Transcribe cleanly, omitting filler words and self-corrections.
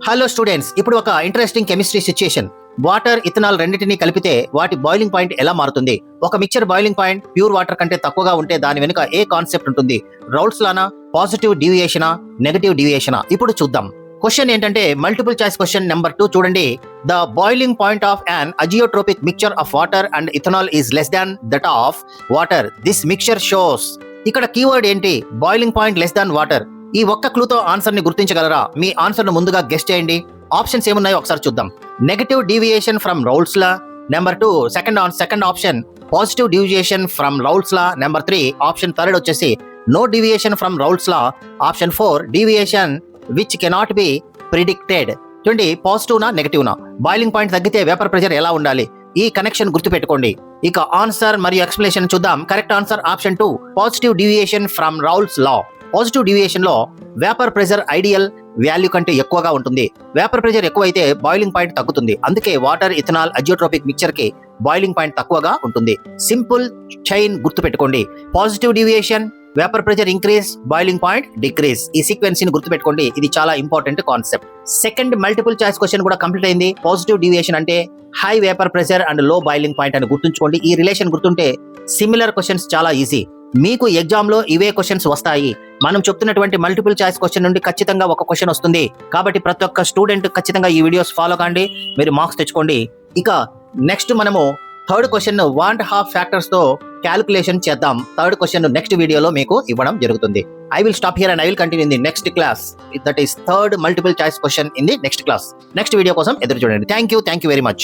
Hello students, ఇప్పుడు ఒక interesting chemistry situation. Water, ethanol రెండింటినీ కలిపితే వాటి బాయిలింగ్ పాయింట్ ఎలా మారుతుంది? ఒక mixture boiling point pure water కంటే తక్కువగా ఉంటే దాని వెనుక ఏ కాన్సెప్ట్ ఉంటుంది? రౌల్ట్స్ లానా, పాజిటివ్ డీవియేషనా, నెగటివ్ డీవియేషనా? ఇప్పుడు చూద్దాం. క్వశ్చన్ ఏంటంటే మల్టిపుల్ చాయిస్ క్వశ్చన్ నెంబర్ 2 చూడండి. The boiling point of an azeotropic mixture of water and ethanol is less than that of water. This mixture shows. ఇక్కడ కీవర్డ్ ఏంటి? Boiling point less than water. ఈ ఒక్క క్లూతో answer ని గుర్తించగలరా? మీ answer ను ముందుగా guess చేయండి. Options ఏమున్నాయో ఒకసారి చూద్దాం. Negative deviation from Raoult's law. Number 2 second option positive deviation from Raoult's law. Number 3 option third వచ్చేసి no deviation from Raoult's law. Option 4 deviation which cannot be predicted. చూడండి, positive నా negative నా? Boiling point తగ్గితే vapour pressure ఎలా ఉండాలి? ఈ connection గుర్తుపెట్టుకోండి. ఇక ఆన్సర్ మరియు ఎక్స్ప్లెనేషన్ చూద్దాం. Correct answer option 2 positive deviation from Raoult's law. Positive deviation లో వేపర్ ప్రెషర్ ఐడియల్ వాల్యూ కంటే ఎక్కువగా ఉంటుంది. వేపర్ ప్రెషర్ ఎక్కువైతే బాయిలింగ్ పాయింట్ తగ్గుతుంది. అందుకే వాటర్, ఇథనాల్, అజియోట్రోపిక్ మిక్చర్ కి బాయిలింగ్ పాయింట్ తక్కువగా ఉంటుంది. సింపుల్ చైన్ గుర్తుపెట్టుకోండి. Positive deviation, vapour pressure increase, boiling point decrease. ఈ సీక్వెన్స్ ని గుర్తుపెట్టుకోండి. ఇది చాలా important concept. Second multiple choice question కూడా కంప్లీట్ అయింది. పాజిటివ్ డీవియేషన్ అంటే హై వేపర్ ప్రెషర్ అండ్ లో బాయిలింగ్ పాయింట్ అని గుర్తుంచుకోండి. ఈ రిలేషన్ గుర్తుంటే సిమిలర్ క్వశ్చన్స్ చాలా ఈజీ. మీకు ఎగ్జామ్ లో ఇవే క్వశ్చన్స్ వస్తాయి. మనం చెప్తున్నటువంటి మల్టిపుల్ చాయిస్ క్వశ్చన్ నుండి ఖచ్చితంగా ఒక క్వశ్చన్ వస్తుంది. కాబట్టి ప్రతి ఒక్క స్టూడెంట్ ఖచ్చితంగా ఈ వీడియోస్ ఫాలో కాండి, మీరు మార్క్స్ తెచ్చుకోండి. ఇక నెక్స్ట్ మనము థర్డ్ క్వశ్చన్ 1.5 ఫ్యాక్టర్స్ తో క్యాలిక్యులేషన్ చేద్దాం. థర్డ్ క్వశ్చన్ నెక్స్ట్ వీడియోలో మీకు ఇవ్వడం జరుగుతుంది. I will stop here and I will continue in the next class. That is third multiple choice question in the next class. Next video కోసం ఎదురు చూడండి. Thank you very much.